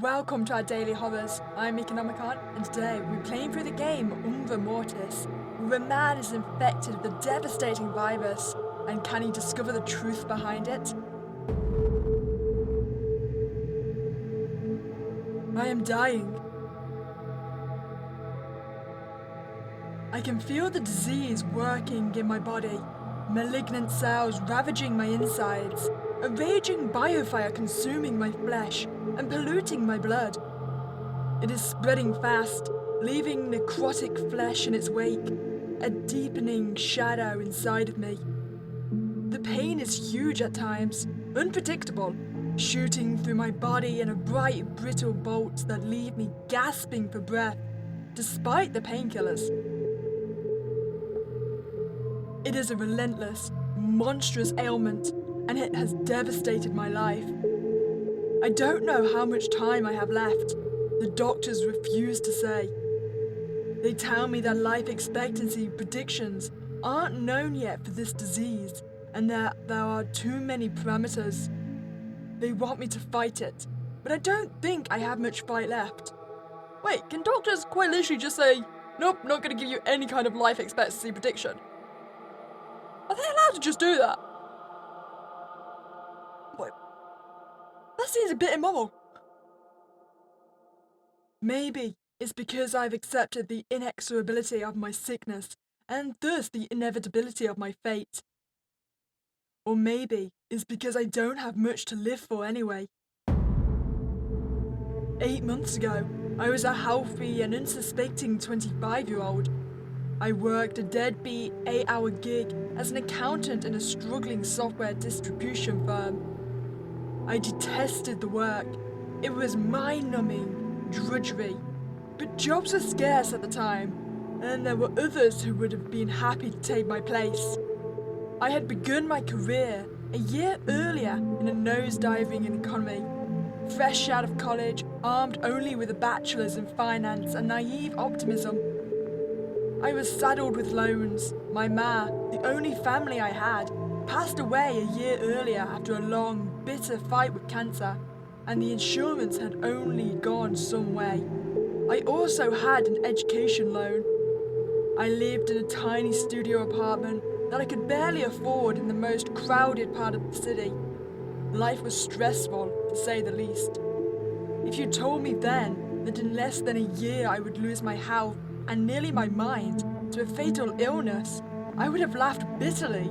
Welcome to our daily horrors. I'm Meeka Nomicon, and today we're playing through the game Umbra Mortis, where a man is infected with a devastating virus, and can he discover the truth behind it? I am dying. I can feel the disease working in my body, malignant cells ravaging my insides, a raging biofire consuming my flesh and polluting my blood. It is spreading fast, leaving necrotic flesh in its wake, a deepening shadow inside of me. The pain is huge at times, unpredictable, shooting through my body in a bright, brittle bolts that leave me gasping for breath, despite the painkillers. It is a relentless, monstrous ailment, and it has devastated my life. I don't know how much time I have left. The doctors refuse to say. They tell me that life expectancy predictions aren't known yet for this disease, and that there are too many parameters. They want me to fight it, but I don't think I have much fight left. Wait, can doctors quite literally just say, nope, not gonna give you any kind of life expectancy prediction? Are they allowed to just do that? Wait, that seems a bit immoral. Maybe it's because I've accepted the inexorability of my sickness, and thus the inevitability of my fate. Or maybe it's because I don't have much to live for anyway. 8 months ago, I was a healthy and unsuspecting 25-year-old. I worked a deadbeat 8-hour gig as an accountant in a struggling software distribution firm. I detested the work. It was mind-numbing drudgery. But jobs were scarce at the time, and there were others who would have been happy to take my place. I had begun my career a year earlier in a nosediving economy. Fresh out of college, armed only with a bachelor's in finance and naive optimism. I was saddled with loans. My ma, the only family I had, passed away a year earlier after a long, bitter fight with cancer, and the insurance had only gone some way. I also had an education loan. I lived in a tiny studio apartment that I could barely afford in the most crowded part of the city. Life was stressful, to say the least. If you told me then that in less than a year I would lose my health and nearly my mind to a fatal illness, I would have laughed bitterly.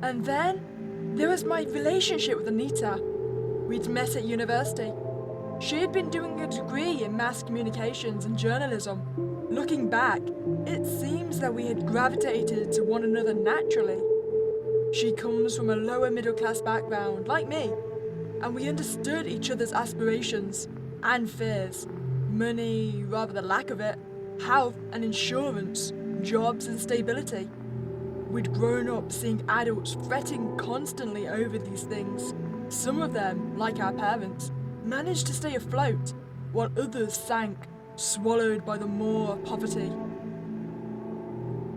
And then there was my relationship with Anita. We'd met at university. She had been doing a degree in mass communications and journalism. Looking back, it seems that we had gravitated to one another naturally. She comes from a lower middle class background, like me, and we understood each other's aspirations and fears. Money, rather the lack of it, health and insurance, jobs and stability. We'd grown up seeing adults fretting constantly over these things. Some of them, like our parents, managed to stay afloat, while others sank, swallowed by the maw of poverty.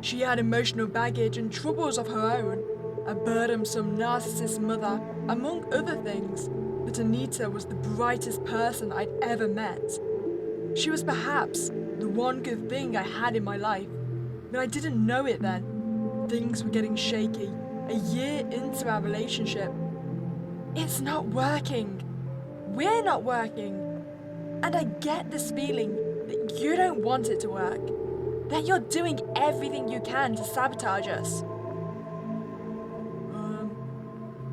She had emotional baggage and troubles of her own, a burdensome narcissist mother, among other things, but Anita was the brightest person I'd ever met. She was perhaps the one good thing I had in my life, but I didn't know it then. Things were getting shaky, a year into our relationship. It's not working. We're not working. And I get this feeling that you don't want it to work, that you're doing everything you can to sabotage us.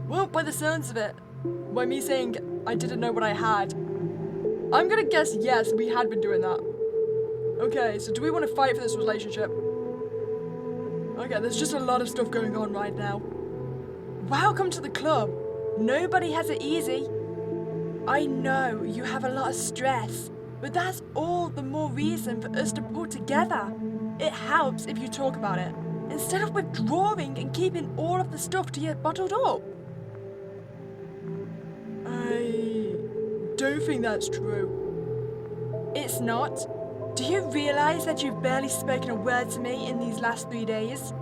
Well, by the sounds of it, by me saying I didn't know what I had, I'm gonna guess yes, we had been doing that. Okay, so do we want to fight for this relationship? Okay, there's just a lot of stuff going on right now. Welcome to the club. Nobody has it easy. I know you have a lot of stress, but that's all the more reason for us to pull together. It helps if you talk about it, instead of withdrawing and keeping all of the stuff to get bottled up. I don't think that's true. It's not. Do you realize that you've barely spoken a word to me in these last 3 days?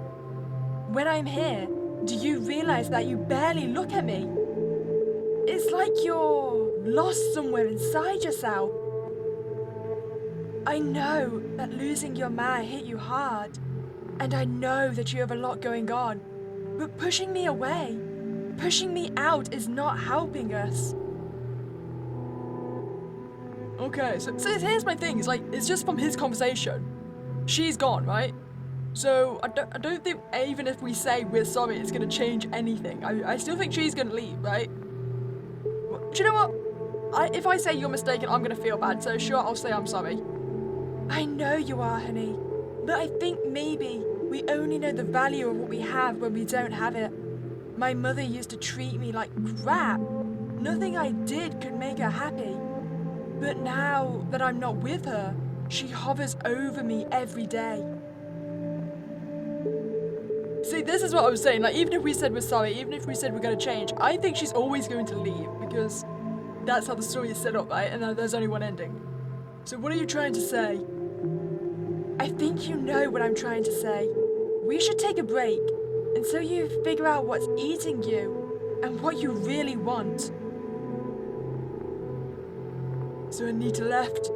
When I'm here, do you realize that you barely look at me? It's like you're lost somewhere inside yourself. I know that losing your man hit you hard, and I know that you have a lot going on, but pushing me away, pushing me out is not helping us. Okay, so here's my thing, it's just from his conversation. She's gone, right? So I don't think even if we say we're sorry, it's gonna change anything. I still think she's gonna leave, right? Do you know what? If I say you're mistaken, I'm gonna feel bad, so sure, I'll say I'm sorry. I know you are, honey, but I think maybe we only know the value of what we have when we don't have it. My mother used to treat me like crap. Nothing I did could make her happy. But now that I'm not with her, she hovers over me every day. See, this is what I was saying, even if we said we're sorry, even if we said we're gonna change, I think she's always going to leave, because that's how the story is set up, right? And there's only one ending. So what are you trying to say? I think you know what I'm trying to say. We should take a break, until you figure out what's eating you, and what you really want. So Anita left.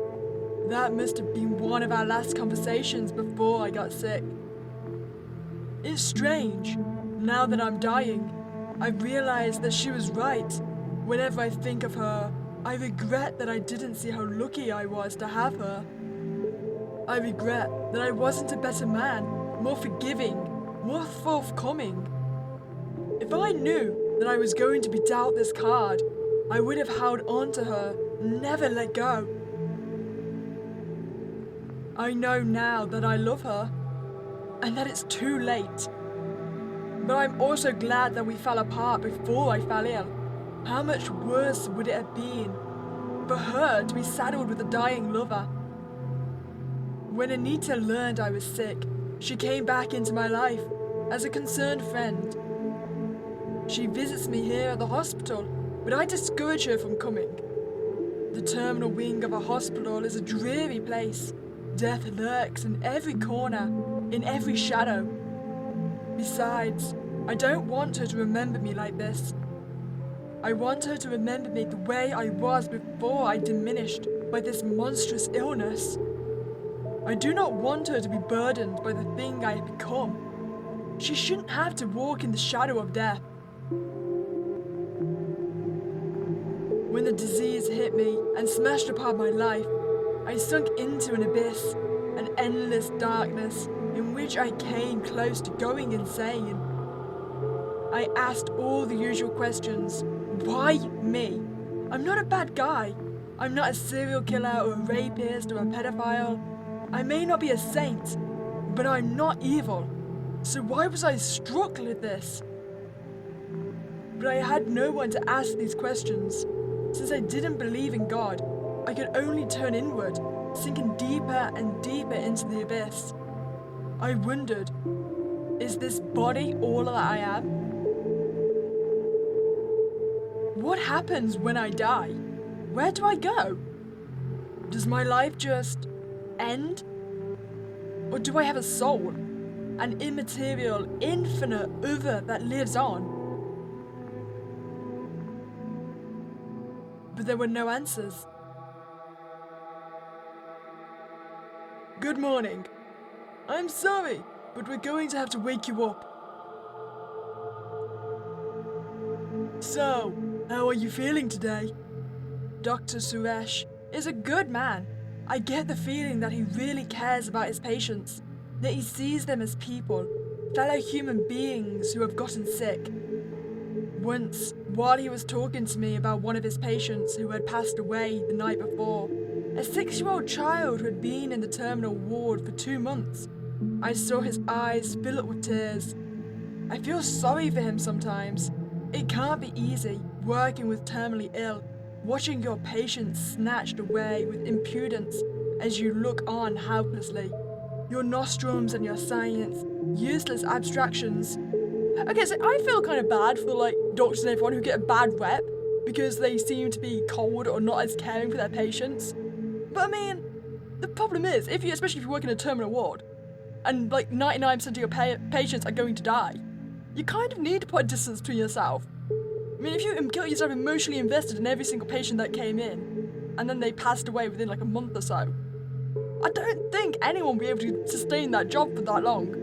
That must have been one of our last conversations before I got sick. It's strange. Now that I'm dying, I realize that she was right. Whenever I think of her, I regret that I didn't see how lucky I was to have her. I regret that I wasn't a better man, more forgiving, more forthcoming. If I knew that I was going to be dealt this card, I would have held on to her, never let go. I know now that I love her, and that it's too late. But I'm also glad that we fell apart before I fell ill. How much worse would it have been for her to be saddled with a dying lover? When Anita learned I was sick, she came back into my life as a concerned friend. She visits me here at the hospital, but I discourage her from coming. The terminal wing of a hospital is a dreary place. Death lurks in every corner, in every shadow. Besides, I don't want her to remember me like this. I want her to remember me the way I was before I diminished by this monstrous illness. I do not want her to be burdened by the thing I have become. She shouldn't have to walk in the shadow of death. When the disease hit me and smashed apart my life, I sunk into an abyss, an endless darkness in which I came close to going insane. I asked all the usual questions. Why me? I'm not a bad guy. I'm not a serial killer or a rapist or a pedophile. I may not be a saint, but I'm not evil. So why was I struck with this? But I had no one to ask these questions. Since I didn't believe in God, I could only turn inward, sinking deeper and deeper into the abyss. I wondered, is this body all that I am? What happens when I die? Where do I go? Does my life just end? Or do I have a soul? An immaterial, infinite other that lives on? But there were no answers. Good morning. I'm sorry, but we're going to have to wake you up. So, how are you feeling today? Dr. Suresh is a good man. I get the feeling that he really cares about his patients, that he sees them as people, fellow human beings who have gotten sick. Once, while he was talking to me about one of his patients who had passed away the night before, a 6-year-old child who had been in the terminal ward for 2 months, I saw his eyes fill up with tears. I feel sorry for him sometimes. It can't be easy, working with terminally ill, watching your patients snatched away with impudence as you look on helplessly. Your nostrums and your science, useless abstractions. Okay, so I feel kind of bad for doctors and everyone who get a bad rep because they seem to be cold or not as caring for their patients. But I mean, the problem is, especially if you work in a terminal ward, and 99% of your patients are going to die, you kind of need to put a distance between yourself. I mean, if you got yourself emotionally invested in every single patient that came in, and then they passed away within like a month or so, I don't think anyone will be able to sustain that job for that long.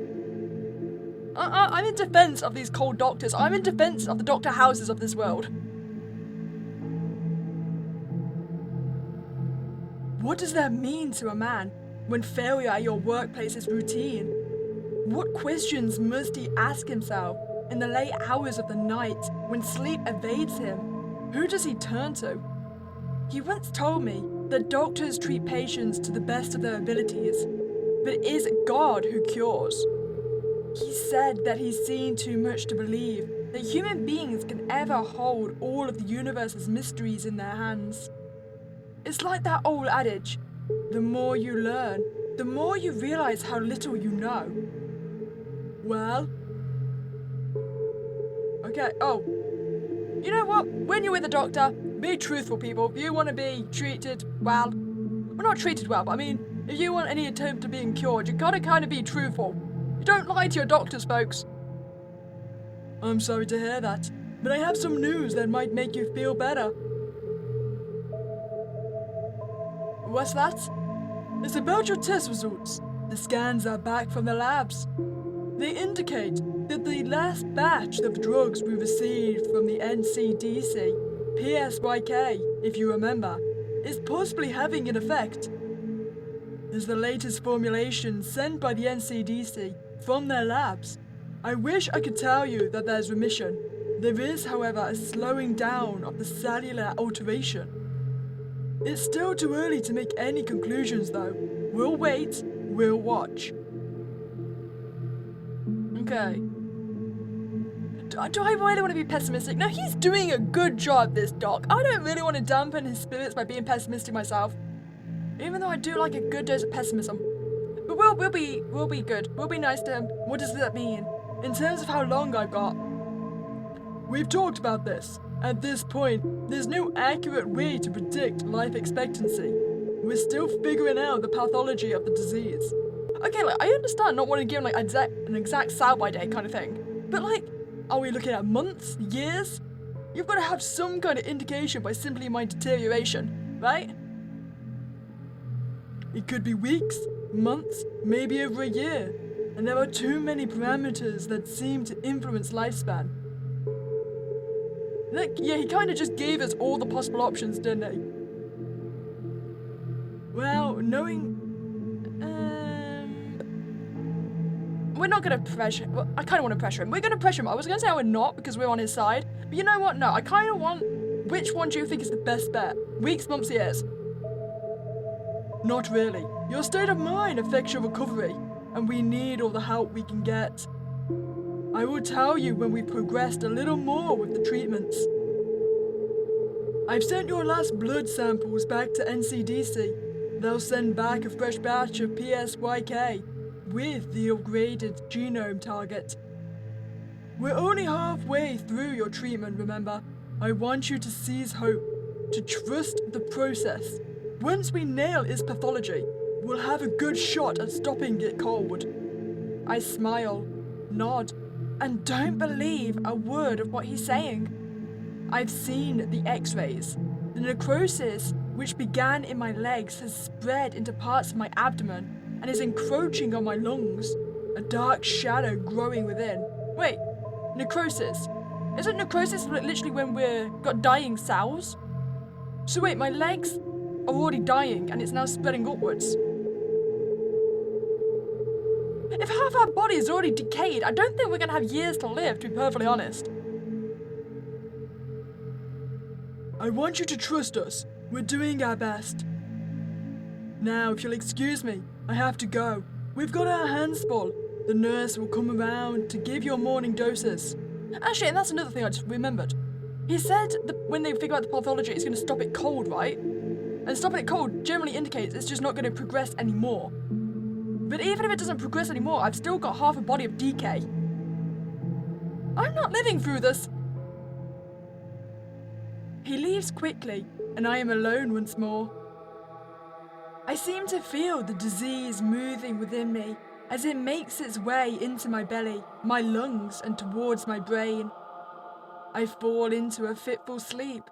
I'm in defense of these cold doctors. I'm in defense of the doctor houses of this world. What does that mean to a man when failure at your workplace is routine? What questions must he ask himself in the late hours of the night when sleep evades him? Who does he turn to? He once told me that doctors treat patients to the best of their abilities, but it is God who cures. He said that he's seen too much to believe that human beings can ever hold all of the universe's mysteries in their hands. It's like that old adage, the more you learn, the more you realize how little you know. Well, okay, oh, you know what? When you're with a doctor, be truthful, people. If you want to be treated well, not treated well, but I mean, if you want any attempt to being cured, you gotta kind of be truthful. You don't lie to your doctors, folks. I'm sorry to hear that, but I have some news that might make you feel better. What's that? It's about your test results. The scans are back from the labs. They indicate that the last batch of drugs we received from the NCDC, PSYK, if you remember, is possibly having an effect. As the latest formulation sent by the NCDC from their labs, I wish I could tell you that there's remission. There is, however, a slowing down of the cellular alteration. It's still too early to make any conclusions, though. We'll wait, we'll watch. Okay. Do I really want to be pessimistic? No, he's doing a good job, this doc. I don't really want to dampen his spirits by being pessimistic myself. Even though I do like a good dose of pessimism. But we'll be good. We'll be nice to him. What does that mean? In terms of how long I've got? We've talked about this. At this point, there's no accurate way to predict life expectancy. We're still figuring out the pathology of the disease. Okay, like, I understand not wanting to give an exact sell-by date kind of thing. But like, are we looking at months? Years? You've got to have some kind of indication by simply my deterioration, right? It could be weeks, months, maybe over a year. And there are too many parameters that seem to influence lifespan. Look, yeah, he kind of just gave us all the possible options, didn't he? Well, knowing... we're not going to pressure... Well, I kind of want to pressure him. We're going to pressure him. I was going to say we're not because we're on his side. But you know what? No, I kind of want... Which one do you think is the best bet? Weeks, months, years? Not really. Your state of mind affects your recovery, and we need all the help we can get. I will tell you when we progressed a little more with the treatments. I've sent your last blood samples back to NCDC. They'll send back a fresh batch of PSYK with the upgraded genome target. We're only halfway through your treatment, remember? I want you to seize hope, to trust the process. Once we nail its pathology, we'll have a good shot at stopping it cold. I smile, nod, and don't believe a word of what he's saying. I've seen the x-rays. The necrosis, which began in my legs, has spread into parts of my abdomen and is encroaching on my lungs, a dark shadow growing within. Wait, necrosis? Isn't necrosis literally when we've got dying cells? So wait, my legs are already dying and it's now spreading upwards. If half our body is already decayed, I don't think we're going to have years to live, to be perfectly honest. I want you to trust us. We're doing our best. Now, if you'll excuse me, I have to go. We've got our hands full. The nurse will come around to give your morning doses. Actually, and that's another thing I just remembered. He said that when they figure out the pathology, it's going to stop it cold, right? And stopping it cold generally indicates it's just not going to progress anymore. But even if it doesn't progress anymore, I've still got half a body of decay. I'm not living through this. He leaves quickly, and I am alone once more. I seem to feel the disease moving within me as it makes its way into my belly, my lungs, and towards my brain. I fall into a fitful sleep.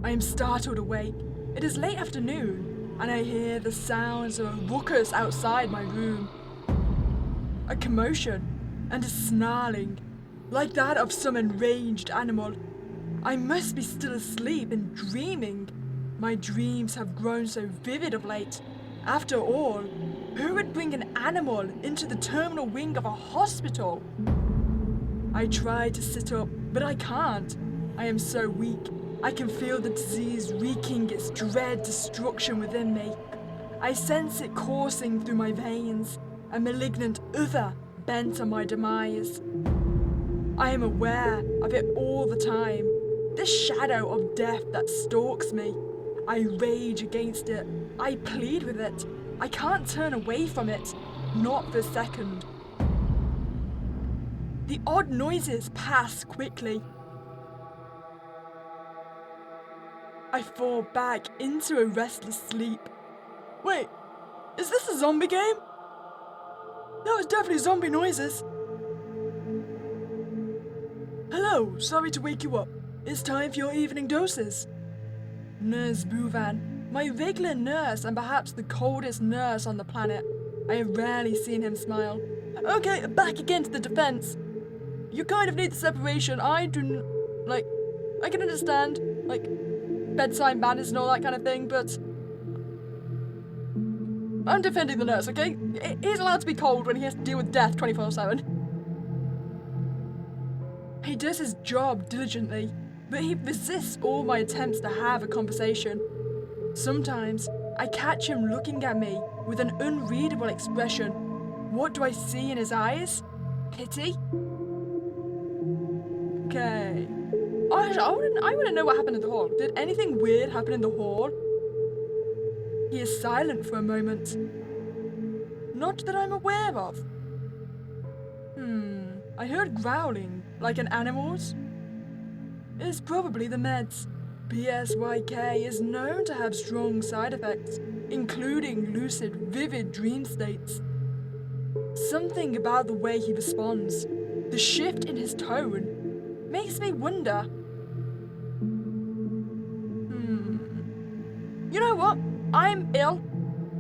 I am startled awake. It is late afternoon, and I hear the sounds of a ruckus outside my room. A commotion and a snarling, like that of some enraged animal. I must be still asleep and dreaming. My dreams have grown so vivid of late. After all, who would bring an animal into the terminal wing of a hospital? I try to sit up, but I can't. I am so weak. I can feel the disease wreaking its dread destruction within me. I sense it coursing through my veins, a malignant other bent on my demise. I am aware of it all the time, this shadow of death that stalks me. I rage against it. I plead with it. I can't turn away from it, not for a second. The odd noises pass quickly. I fall back into a restless sleep. Wait, is this a zombie game? That was definitely zombie noises. Hello, sorry to wake you up. It's time for your evening doses. Nurse Bouvan, my regular nurse and perhaps the coldest nurse on the planet. I have rarely seen him smile. Okay, back again to the defense. You kind of need the separation. I can understand, bedside manners and all that kind of thing, but I'm defending the nurse, okay? He's allowed to be cold when he has to deal with death 24/7. He does his job diligently, but he resists all my attempts to have a conversation. Sometimes I catch him looking at me with an unreadable expression. What do I see in his eyes? Pity? Okay. I want to know what happened in the hall. Did anything weird happen in the hall? He is silent for a moment. Not that I'm aware of. I heard growling, like an animal's. It's probably the meds. PSYK is known to have strong side effects, including lucid, vivid dream states. Something about the way he responds, the shift in his tone, makes me wonder. You know what? I'm ill,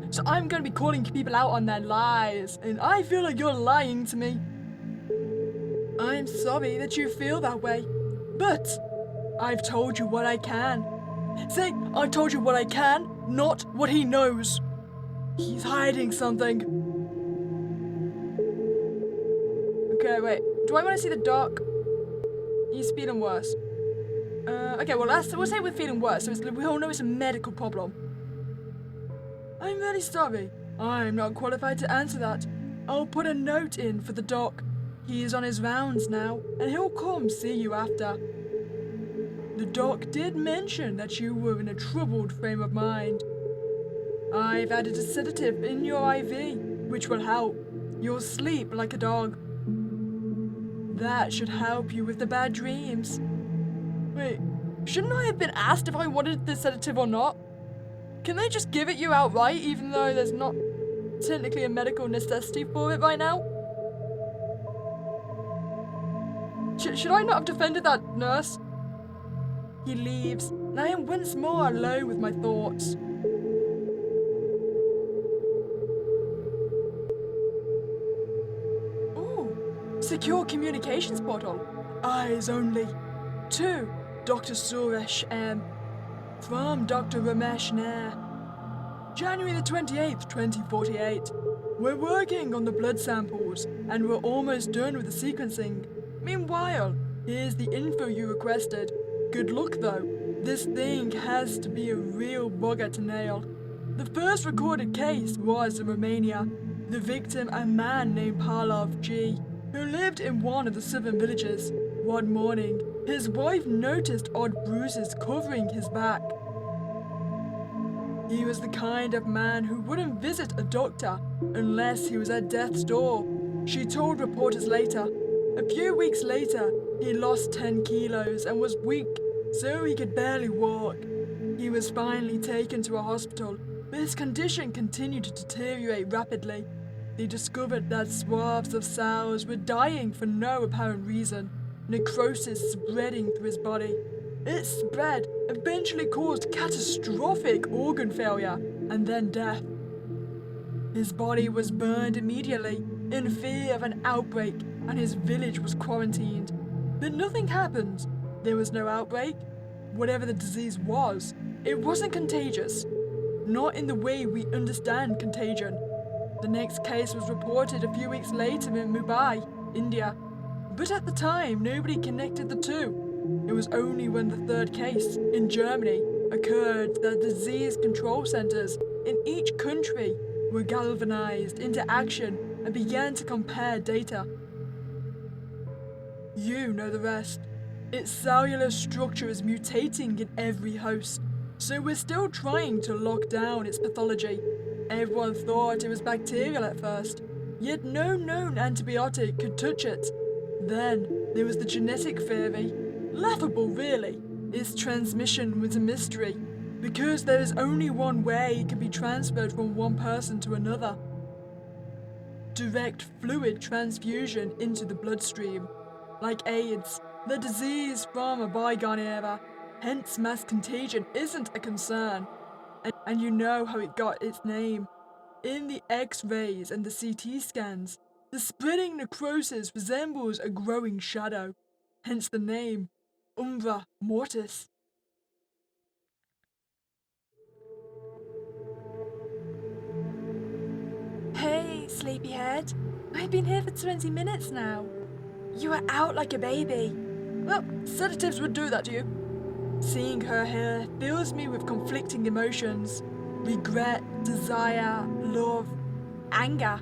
so I'm going to be calling people out on their lies, and I feel like you're lying to me. I'm sorry that you feel that way, but I've told you what I can. Say, I told you what I can, not what he knows. He's hiding something. Okay, wait. Do I want to see the doc? He's feeling worse. Okay, well, we'll say we're feeling worse, so we all know it's a medical problem. I'm really sorry. I'm not qualified to answer that. I'll put a note in for the doc. He is on his rounds now, and he'll come see you after. The doc did mention that you were in a troubled frame of mind. I've added a sedative in your IV, which will help. You'll sleep like a dog. That should help you with the bad dreams. Wait, shouldn't I have been asked if I wanted the sedative or not? Can they just give it you outright, even though there's not technically a medical necessity for it right now? Should I not have defended that nurse? He leaves, and I am once more alone with my thoughts. Ooh, secure communications portal. Eyes only. To Dr. Suresh M. From Dr. Ramesh Nair. January the 28th, 2048. We're working on the blood samples, and we're almost done with the sequencing. Meanwhile, here's the info you requested. Good luck though. This thing has to be a real bugger to nail. The first recorded case was in Romania. The victim, a man named Parlov G, who lived in one of the southern villages. One morning, his wife noticed odd bruises covering his back. He was the kind of man who wouldn't visit a doctor unless he was at death's door. She told reporters later. A few weeks later, he lost 10 kilos and was weak, so he could barely walk. He was finally taken to a hospital, but his condition continued to deteriorate rapidly. They discovered that swaths of cells were dying for no apparent reason, necrosis spreading through his body. It spread, eventually caused catastrophic organ failure and then death. His body was burned immediately, in fear of an outbreak, and his village was quarantined. But nothing happened. There was no outbreak. Whatever the disease was, it wasn't contagious. Not in the way we understand contagion. The next case was reported a few weeks later in Mumbai, India. But at the time, nobody connected the two. It was only when the third case, in Germany, occurred that disease control centers in each country were galvanized into action and began to compare data. You know the rest. Its cellular structure is mutating in every host, so we're still trying to lock down its pathology. Everyone thought it was bacterial at first, yet no known antibiotic could touch it. Then there was the genetic theory. Laughable, really. Its transmission was a mystery, because there is only one way it can be transferred from one person to another. Direct fluid transfusion into the bloodstream. Like AIDS, the disease from a bygone era, hence mass contagion isn't a concern. And you know how it got its name. In the X-rays and the CT scans, the spreading necrosis resembles a growing shadow, hence the name, Umbra Mortis. Hey, sleepyhead. I've been here for 20 minutes now. You were out like a baby. Well, sedatives would do that to you. Seeing her here fills me with conflicting emotions. Regret, desire, love, anger.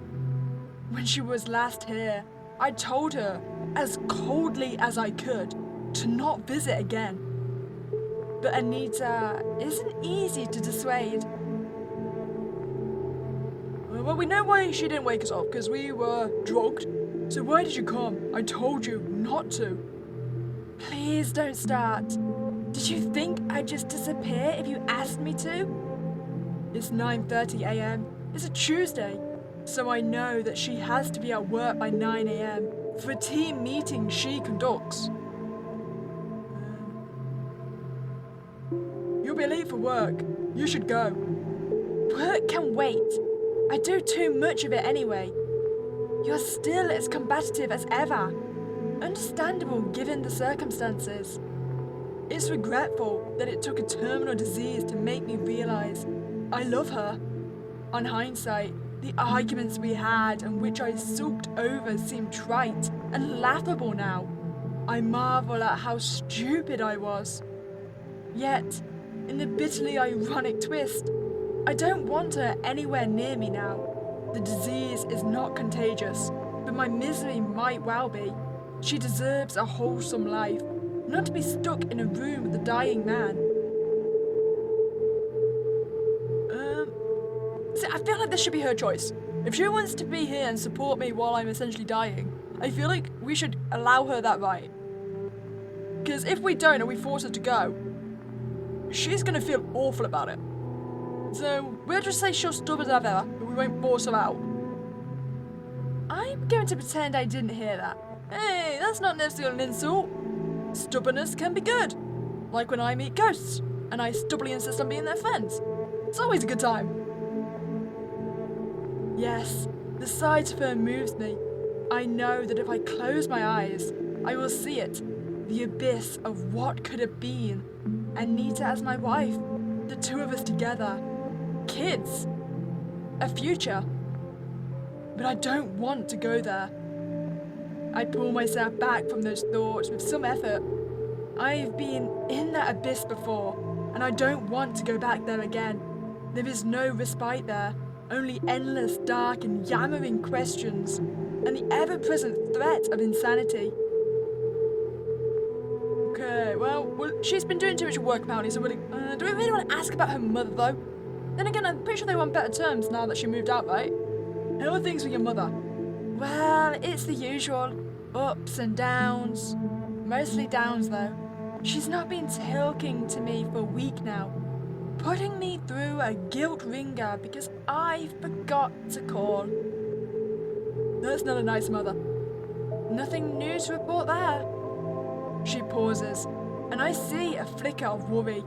When she was last here, I told her, as coldly as I could, to not visit again. But Anita isn't easy to dissuade. Well, we know why she didn't wake us up, because we were drugged. So why did you come? I told you not to. Please don't start. Did you think I'd just disappear if you asked me to? It's 9:30 a.m. It's a Tuesday, so I know that she has to be at work by 9 a.m. for a team meeting she conducts. You'll be late for work. You should go. Work can wait. I do too much of it anyway. You're still as combative as ever. Understandable given the circumstances. It's regretful that it took a terminal disease to make me realize I love her. On hindsight, the arguments we had and which I sulked over seem trite and laughable now. I marvel at how stupid I was. Yet, in the bitterly ironic twist, I don't want her anywhere near me now. The disease is not contagious, but my misery might well be. She deserves a wholesome life, not to be stuck in a room with a dying man. See, I feel like this should be her choice. If she wants to be here and support me while I'm essentially dying, I feel like we should allow her that right. Because if we don't and we force her to go, she's gonna feel awful about it. So we'll just say she'll stubborn as ever, but we won't force her out. I'm going to pretend I didn't hear that. Hey, that's not necessarily an insult. Stubbornness can be good. Like when I meet ghosts, and I stubbornly insist on being their friends. It's always a good time. Yes, the sight of her moves me. I know that if I close my eyes, I will see it. The abyss of what could have been. Anita as my wife. The two of us together. Kids. A future. But I don't want to go there. I pull myself back from those thoughts with some effort. I've been in that abyss before, and I don't want to go back there again. There is no respite there, only endless dark and yammering questions, and the ever-present threat of insanity. Okay, well, she's been doing too much work apparently, so do we really want to ask about her mother, though? Then again, I'm pretty sure they were on better terms now that she moved out, right? How are things with your mother? Well, it's the usual. Ups and downs. Mostly downs, though. She's not been talking to me for a week now. Putting me through a guilt ringer because I forgot to call. That's not a nice mother. Nothing new to report there. She pauses, and I see a flicker of worry.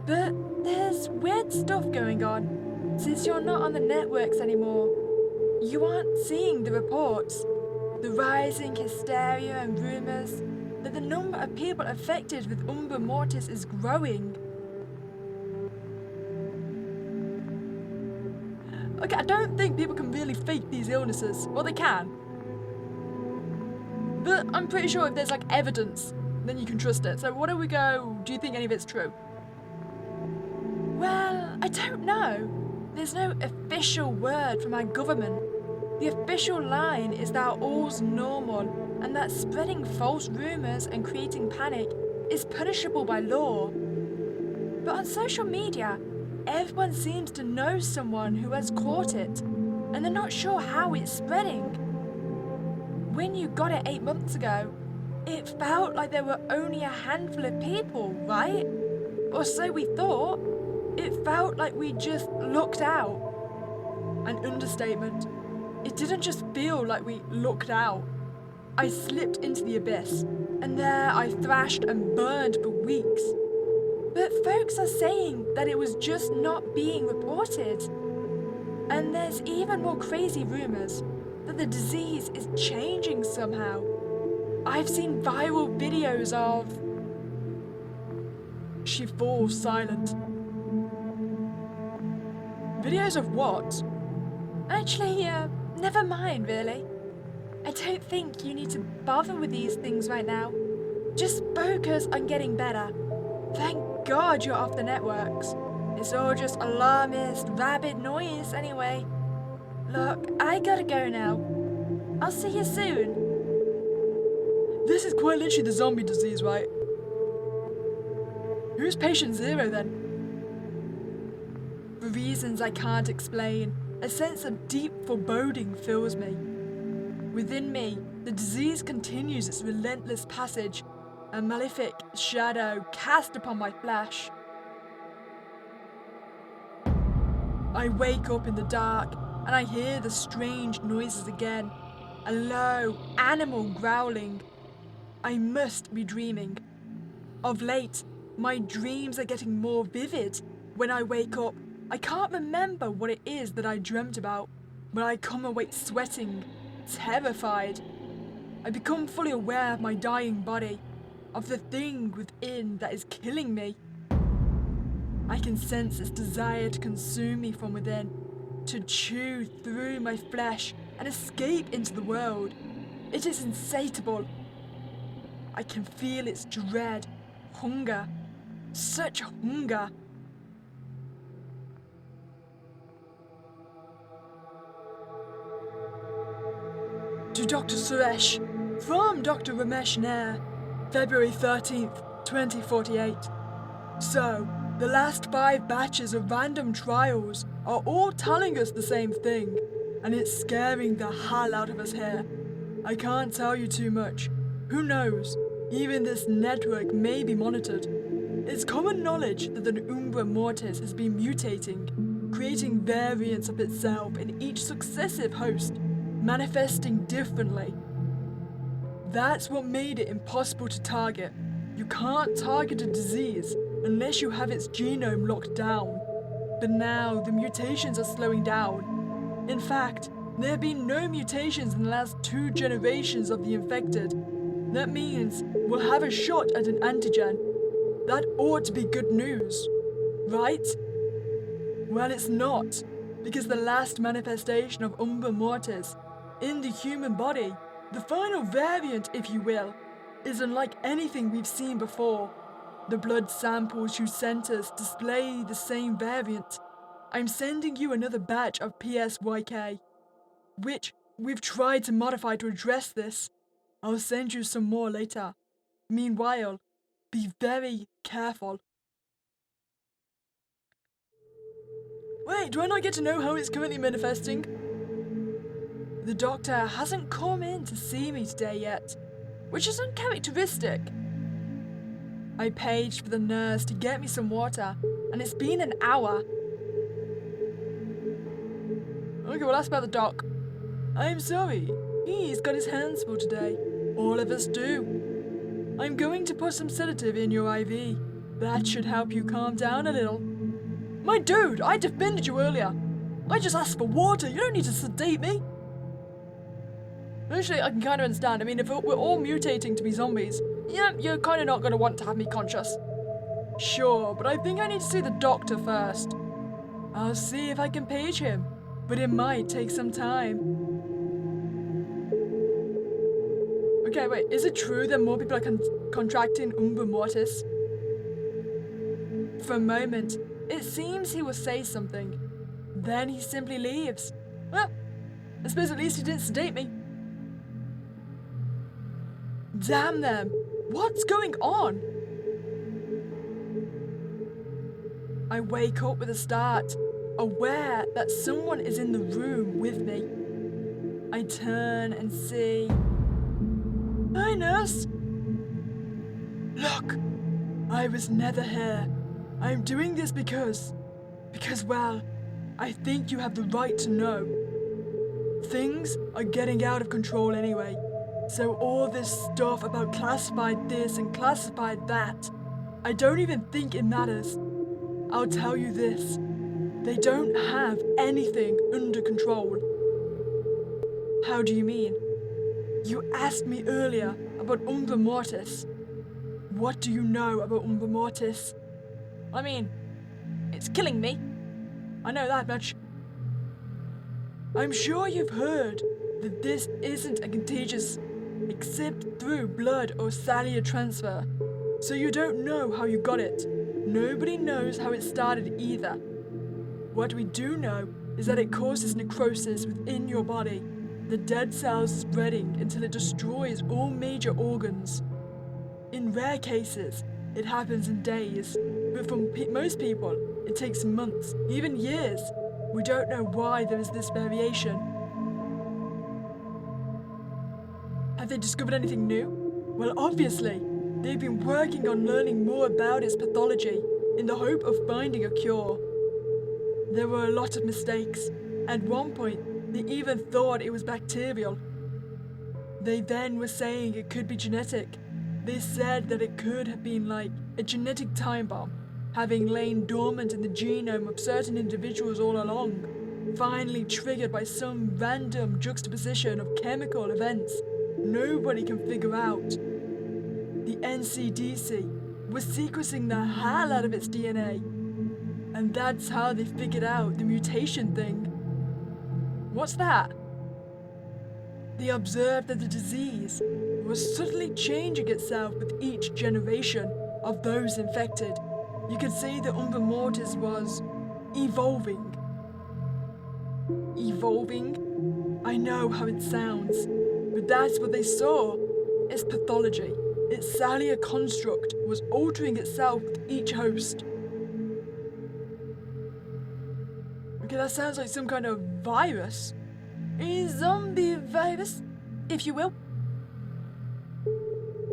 But there's weird stuff going on. Since you're not on the networks anymore, you aren't seeing the reports. The rising hysteria and rumours that the number of people affected with Umbra Mortis is growing. Okay, I don't think people can really fake these illnesses. Well, they can. But I'm pretty sure if there's like evidence, then you can trust it. So what do we go, do you think any of it's true? Well, I don't know. There's no official word from our government. The official line is that all's normal and that spreading false rumours and creating panic is punishable by law. But on social media, everyone seems to know someone who has caught it, and they're not sure how it's spreading. When you got it 8 months ago, it felt like there were only a handful of people, right? Or so we thought. It felt like we just looked out. An understatement. It didn't just feel like we looked out. I slipped into the abyss, and there I thrashed and burned for weeks. But folks are saying that it was just not being reported. And there's even more crazy rumours that the disease is changing somehow. I've seen viral videos of... She falls silent. Videos of what? Actually, never mind, really. I don't think you need to bother with these things right now. Just focus on getting better. Thank God you're off the networks. It's all just alarmist, rabid noise anyway. Look, I gotta go now. I'll see you soon. This is quite literally the zombie disease, right? Who's patient zero then? For reasons I can't explain, a sense of deep foreboding fills me. Within me, the disease continues its relentless passage, a malefic shadow cast upon my flesh. I wake up in the dark, and I hear the strange noises again, a low, animal growling. I must be dreaming. Of late, my dreams are getting more vivid. When I wake up, I can't remember what it is that I dreamt about, but I come awake sweating, terrified. I become fully aware of my dying body, of the thing within that is killing me. I can sense its desire to consume me from within, to chew through my flesh and escape into the world. It is insatiable. I can feel its dread, hunger, such hunger. To Dr. Suresh, from Dr. Ramesh Nair, February 13th, 2048. So, the last 5 batches of random trials are all telling us the same thing, and it's scaring the hell out of us here. I can't tell you too much. Who knows? Even this network may be monitored. It's common knowledge that the Umbra Mortis has been mutating, creating variants of itself in each successive host, manifesting differently. That's what made it impossible to target. You can't target a disease unless you have its genome locked down. But now the mutations are slowing down. In fact, there have been no mutations in the last 2 generations of the infected. That means we'll have a shot at an antigen. That ought to be good news, right? Well, it's not, because the last manifestation of Umbra Mortis in the human body, the final variant, if you will, is unlike anything we've seen before. The blood samples you sent us display the same variant. I'm sending you another batch of PSYK, which we've tried to modify to address this. I'll send you some more later. Meanwhile, be very careful. Wait, do I not get to know how it's currently manifesting? The doctor hasn't come in to see me today yet, which is uncharacteristic. I paged for the nurse to get me some water, and it's been an hour. Okay, well, that's about the doc. I'm sorry. He's got his hands full today. All of us do. I'm going to put some sedative in your IV. That should help you calm down a little. My dude, I defended you earlier. I just asked for water. You don't need to sedate me. Actually, I can kind of understand. I mean, if we're all mutating to be zombies, yeah, you're kind of not going to want to have me conscious. Sure, but I think I need to see the doctor first. I'll see if I can page him, but it might take some time. Okay, wait, is it true that more people are contracting Umbra Mortis? For a moment, it seems he will say something. Then he simply leaves. Well, I suppose at least he didn't sedate me. Damn them! What's going on? I wake up with a start, aware that someone is in the room with me. I turn and see... Hi, nurse! Look! I was never here. I'm doing this because, well, I think you have the right to know. Things are getting out of control anyway, so all this stuff about classified this and classified that, I don't even think it matters. I'll tell you this, they don't have anything under control. How do you mean? You asked me earlier about Umbra Mortis. What do you know about Umbra Mortis? I mean, it's killing me. I know that much. I'm sure you've heard that this isn't a contagious except through blood or cellular transfer. So you don't know how you got it. Nobody knows how it started either. What we do know is that it causes necrosis within your body. The dead cells spreading until it destroys all major organs. In rare cases, it happens in days, but for most people, it takes months, even years. We don't know why there is this variation. Have they discovered anything new? Well, obviously, they've been working on learning more about its pathology in the hope of finding a cure. There were a lot of mistakes. At one point, they even thought it was bacterial. They then were saying it could be genetic. They said that it could have been like a genetic time bomb, having lain dormant in the genome of certain individuals all along, finally triggered by some random juxtaposition of chemical events nobody can figure out. The NCDC was sequencing the hell out of its DNA, and that's how they figured out the mutation thing. What's that? They observed that the disease was subtly changing itself with each generation of those infected. You could say that Umbra Mortis was evolving. Evolving? I know how it sounds, but that's what they saw. Its pathology, its cellular construct was altering itself with each host. Okay, that sounds like some kind of virus. A zombie virus, if you will.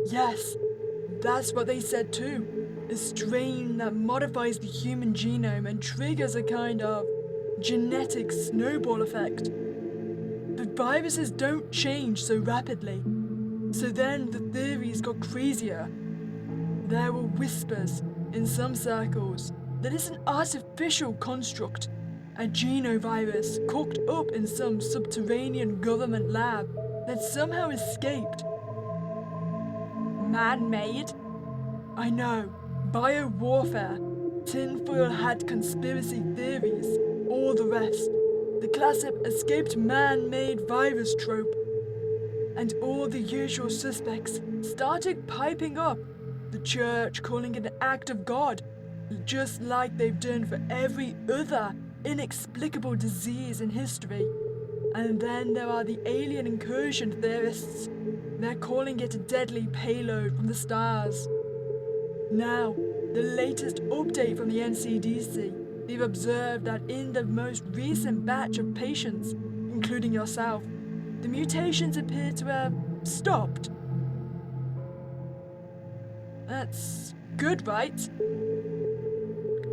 Yes, that's what they said too. A strain that modifies the human genome and triggers a kind of genetic snowball effect. But viruses don't change so rapidly. So then the theories got crazier. There were whispers in some circles that it's an artificial construct, a genovirus cooked up in some subterranean government lab that somehow escaped. Man-made? I know, biowarfare, tinfoil hat conspiracy theories, all the rest. The classic escaped man-made virus trope. And all the usual suspects started piping up, the church calling it an act of God, just like they've done for every other inexplicable disease in history. And then there are the alien incursion theorists. They're calling it a deadly payload from the stars. Now, the latest update from the NCDC, they've observed that in the most recent batch of patients, including yourself, the mutations appear to have stopped. That's good, right?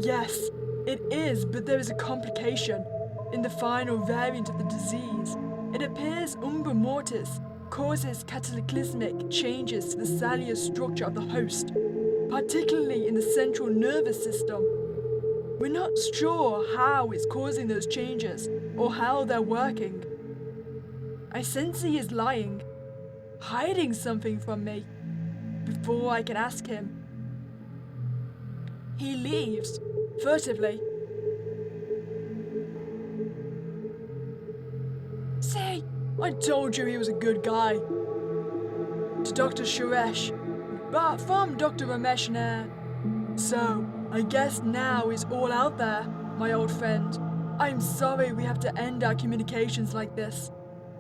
Yes, it is, but there is a complication. In the final variant of the disease, It appears Umbra Mortis causes cataclysmic changes to the cellular structure of the host, particularly in the central nervous system. We're not sure how it's causing those changes or how they're working. I sense he is lying, hiding something from me. Before I can ask him, he leaves, furtively. See, I told you he was a good guy. To Dr. Suresh, but from Dr. Ramesh Nair. So, I guess now is all out there, my old friend. I'm sorry we have to end our communications like this.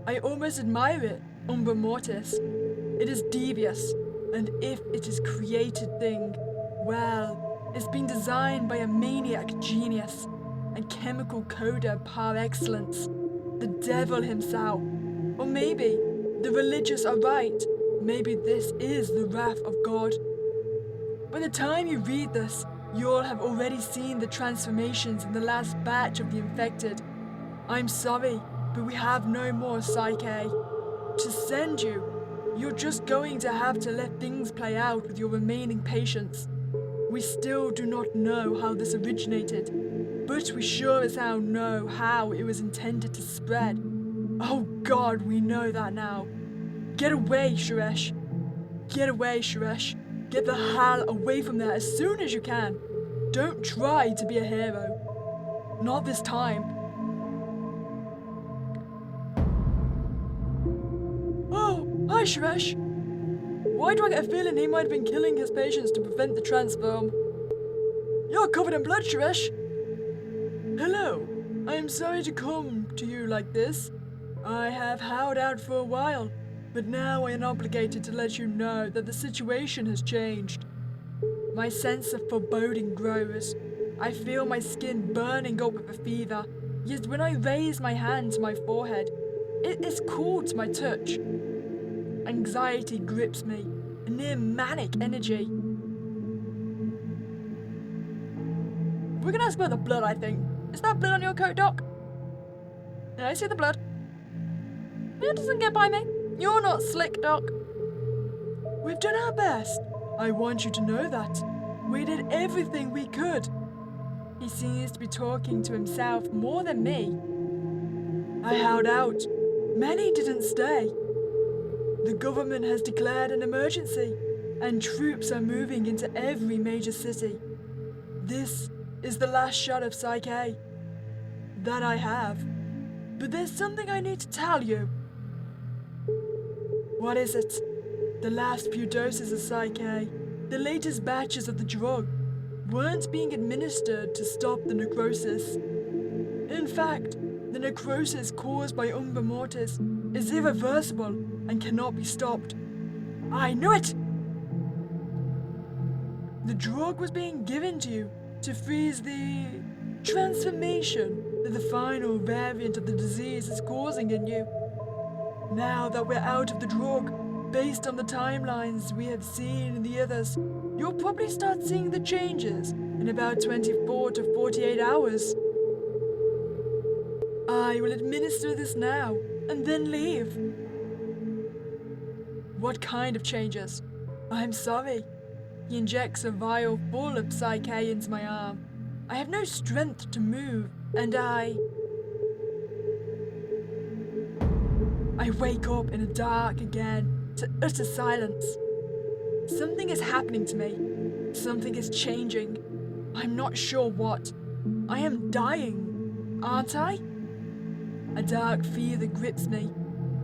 I almost admire it, Umbra Mortis. It is devious, and if it is created thing, well, it's been designed by a maniac genius, a chemical coder par excellence, the devil himself. Or maybe the religious are right. Maybe this is the wrath of God. By the time you read this, you'll have already seen the transformations in the last batch of the infected. I'm sorry, but we have no more Psyche. To send you, you're just going to have to let things play out with your remaining patients. We still do not know how this originated, but we sure as hell know how it was intended to spread. Oh God, we know that now. Get away, Suresh. Get away, Suresh. Get the hell away from there as soon as you can. Don't try to be a hero. Not this time. Oh, hi, Suresh. Why do I get a feeling he might have been killing his patients to prevent the transform? You're covered in blood, Suresh. Hello. I am sorry to come to you like this. I have howled out for a while, but now I am obligated to let you know that the situation has changed. My sense of foreboding grows. I feel my skin burning up with a fever, yet when I raise my hand to my forehead, it is cool to my touch. Anxiety grips me, a near manic energy. We're gonna ask about the blood, I think. Is that blood on your coat, Doc? Yeah, I see the blood. It doesn't get by me. You're not slick, Doc. We've done our best. I want you to know that. We did everything we could. He seems to be talking to himself more than me. I held out. Many didn't stay. The government has declared an emergency, and troops are moving into every major city. This is the last shot of Psyche that I have. But there's something I need to tell you. What is it? The last few doses of Psyche, the latest batches of the drug, weren't being administered to stop the necrosis. In fact, the necrosis caused by Umbra Mortis is irreversible and cannot be stopped. I knew it! The drug was being given to you to freeze the transformation that the final variant of the disease is causing in you. Now that we're out of the drug, based on the timelines we have seen in the others, you'll probably start seeing the changes in about 24 to 48 hours. I will administer this now, and then leave. What kind of changes? I'm sorry. He injects a vial full of Psyche into my arm. I have no strength to move, and I wake up in the dark again, to utter silence. Something is happening to me. Something is changing. I'm not sure what. I am dying, aren't I? A dark fear grips me.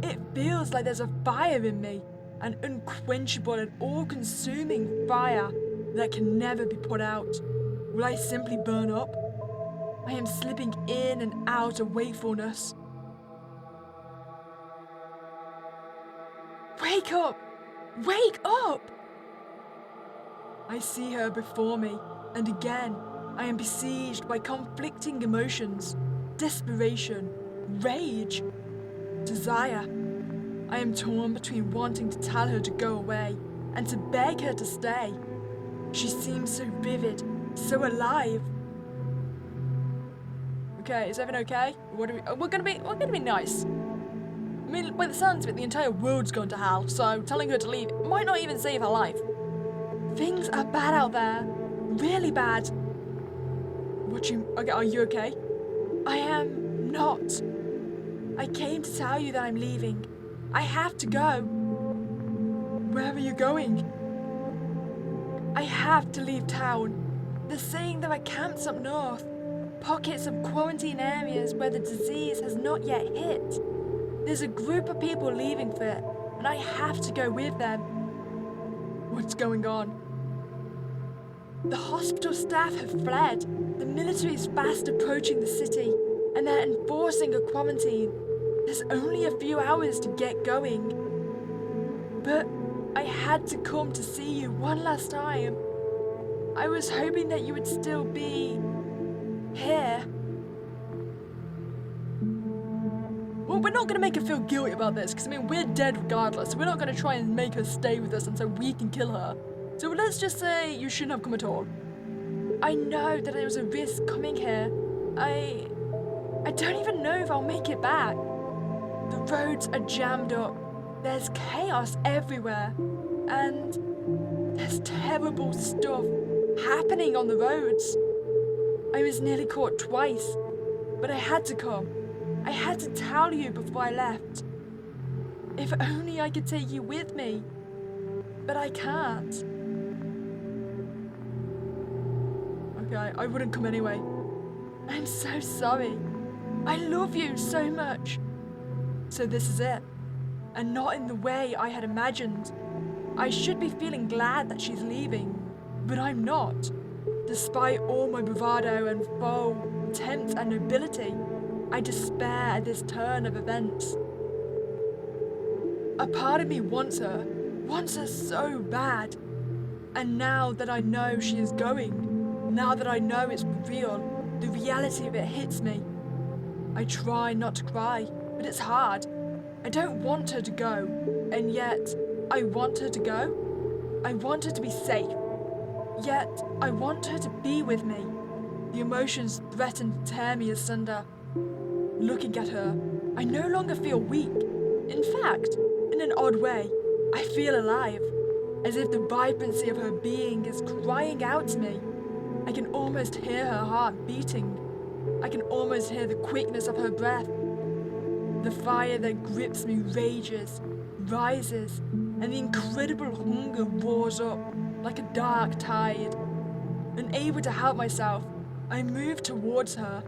It feels like there's a fire in me, an unquenchable and all-consuming fire that can never be put out. Will I simply burn up? I am slipping in and out of wakefulness. Wake up! Wake up! I see her before me, and again I am besieged by conflicting emotions, desperation, rage, desire. I am torn between wanting to tell her to go away and to beg her to stay. She seems so vivid, so alive. Okay, is everything okay? We're gonna be nice. I mean, by the sounds of it, the entire world's gone to hell, so telling her to leave might not even save her life. Things are bad out there. Really bad. Okay, are you okay? I am not. I came to tell you that I'm leaving. I have to go. Where are you going? I have to leave town. They're saying there are camps up north, pockets of quarantine areas where the disease has not yet hit. There's a group of people leaving for it, and I have to go with them. What's going on? The hospital staff have fled. The military is fast approaching the city, and they're enforcing a quarantine. There's only a few hours to get going. But I had to come to see you one last time. I was hoping that you would still be here. Well, we're not going to make her feel guilty about this, because, I mean, we're dead regardless, so we're not going to try and make her stay with us and so we can kill her. So let's just say you shouldn't have come at all. I know that there was a risk coming here. I don't even know if I'll make it back. The roads are jammed up. There's chaos everywhere. And there's terrible stuff happening on the roads. I was nearly caught twice, but I had to come. I had to tell you before I left. If only I could take you with me. But I can't. Okay, I wouldn't come anyway. I'm so sorry. I love you so much. So this is it. And not in the way I had imagined. I should be feeling glad that she's leaving, but I'm not. Despite all my bravado and faux attempts at nobility, I despair at this turn of events. A part of me wants her so bad. And now that I know she is going, now that I know it's real, the reality of it hits me. I try not to cry, but it's hard. I don't want her to go, and yet I want her to go. I want her to be safe, yet I want her to be with me. The emotions threaten to tear me asunder. Looking at her, I no longer feel weak. In fact, in an odd way, I feel alive, as if the vibrancy of her being is crying out to me. I can almost hear her heart beating. I can almost hear the quickness of her breath. The fire that grips me rages, rises, and the incredible hunger roars up like a dark tide. Unable to help myself, I move towards her.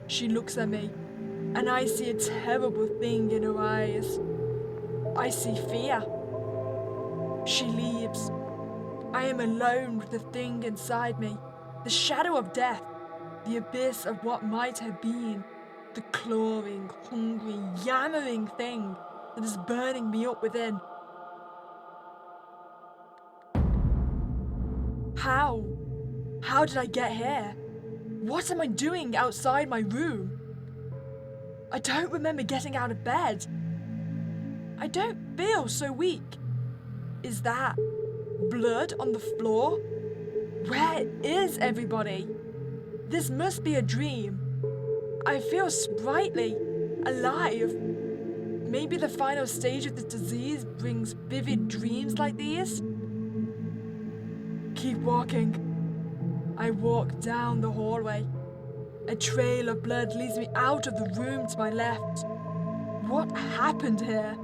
She looks at me, and I see a terrible thing in her eyes. I see fear. She leaves. I am alone with the thing inside me, the shadow of death, the abyss of what might have been, the clawing, hungry, yammering thing that is burning me up within. How? How did I get here? What am I doing outside my room? I don't remember getting out of bed. I don't feel so weak. Is that blood on the floor? Where is everybody? This must be a dream. I feel sprightly, alive. Maybe the final stage of the disease brings vivid dreams like these? Keep walking. I walk down the hallway. A trail of blood leads me out of the room to my left. What happened here?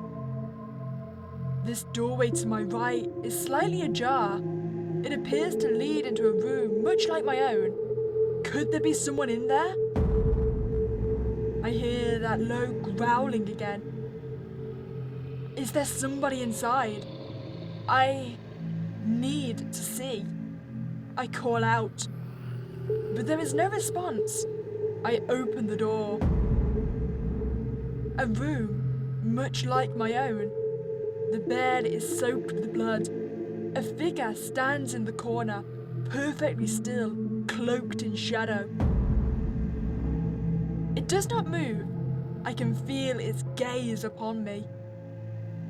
This doorway to my right is slightly ajar. It appears to lead into a room much like my own. Could there be someone in there? I hear that low growling again. Is there somebody inside? I need to see. I call out, but there is no response. I open the door. A room, much like my own. The bed is soaked with blood. A figure stands in the corner, perfectly still, cloaked in shadow. It does not move. I can feel its gaze upon me.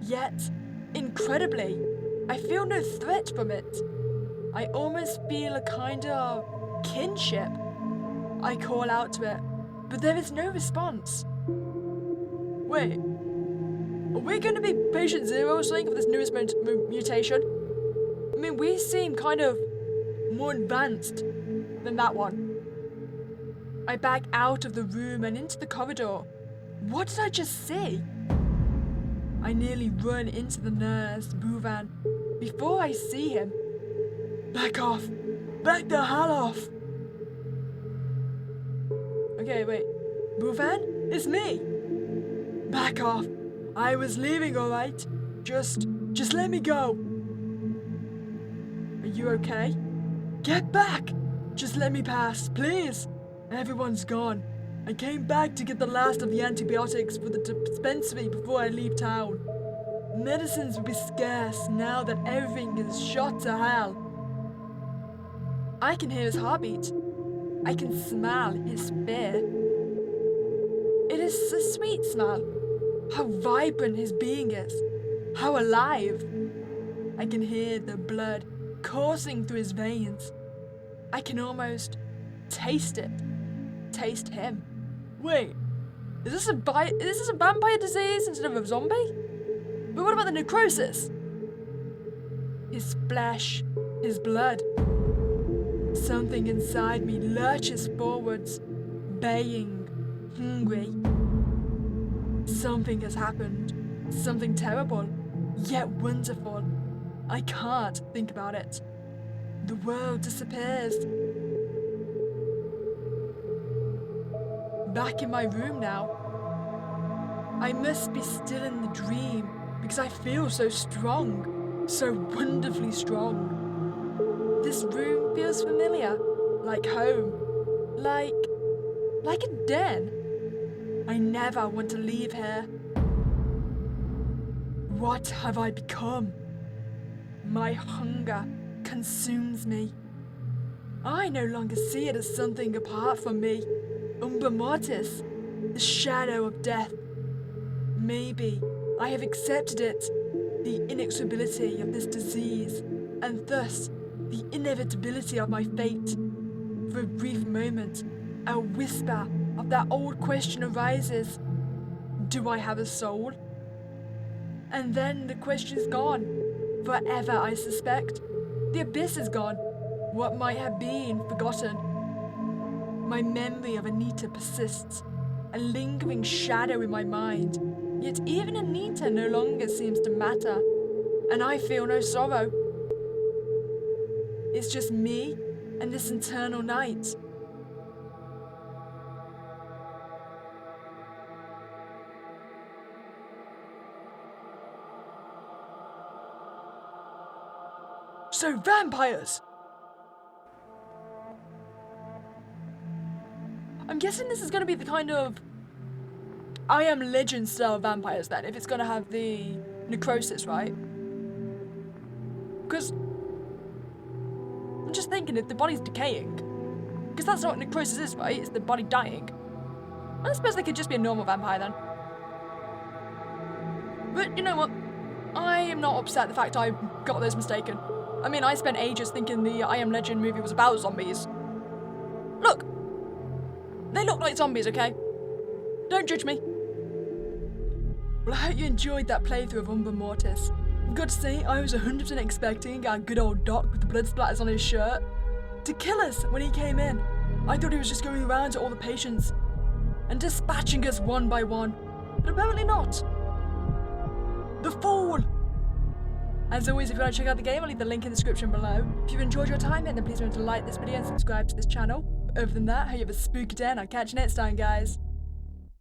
Yet, incredibly, I feel no threat from it. I almost feel a kind of kinship. I call out to it, but there is no response. Wait, Are we going to be patient 0 or something of this newest mutation? I mean, we seem kind of more advanced than that one. I back out of the room and into the corridor. What did I just see? I nearly run into the nurse, Bhuvan, before I see him. Back off! Back the hell off! Okay, wait. Bhuvan? It's me! Back off! I was leaving, alright? Just let me go! Are you okay? Get back! Just let me pass, please! Everyone's gone. I came back to get the last of the antibiotics for the dispensary before I leave town. Medicines will be scarce now that everything is shot to hell. I can hear his heartbeat. I can smell his fear. It is a sweet smell. How vibrant his being is. How alive. I can hear the blood coursing through his veins. I can almost taste it. Taste him. Wait, is this a vampire disease instead of a zombie? But what about the necrosis? His flesh, his blood. Something inside me lurches forwards, baying, hungry. Something has happened. Something terrible, yet wonderful. I can't think about it. The world disappears. Back in my room now. I must be still in the dream because I feel so strong, so wonderfully strong. This room feels familiar, like home, like a den. I never want to leave here. What have I become? My hunger consumes me. I no longer see it as something apart from me. Umbra Mortis, the shadow of death. Maybe I have accepted it, the inexorability of this disease, and thus the inevitability of my fate. For a brief moment, a whisper of that old question arises. Do I have a soul? And then the question's gone. Forever, I suspect. The abyss is gone. What might have been forgotten. My memory of Anita persists, a lingering shadow in my mind. Yet even Anita no longer seems to matter, and I feel no sorrow. It's just me and this eternal night. So vampires! I'm guessing this is going to be the kind of I Am Legend style vampires then, if it's going to have the necrosis, right? Because I'm just thinking if the body's decaying, because that's not what necrosis is, right? It's the body dying. I suppose they could just be a normal vampire then. But you know what? I am not upset at the fact I got those mistaken. I mean, I spent ages thinking the I Am Legend movie was about zombies. Look! They look like zombies, okay? Don't judge me. Well, I hope you enjoyed that playthrough of Umbra Mortis. I've got to say, I was 100% expecting our good old Doc with the blood splatters on his shirt to kill us when he came in. I thought he was just going around to all the patients and dispatching us one by one, but apparently not. The fool! As always, if you want to check out the game, I'll leave the link in the description below. If you've enjoyed your time here, then please remember to like this video and subscribe to this channel. But other than that, I hope you have a spooky day and I'll catch you next time, guys.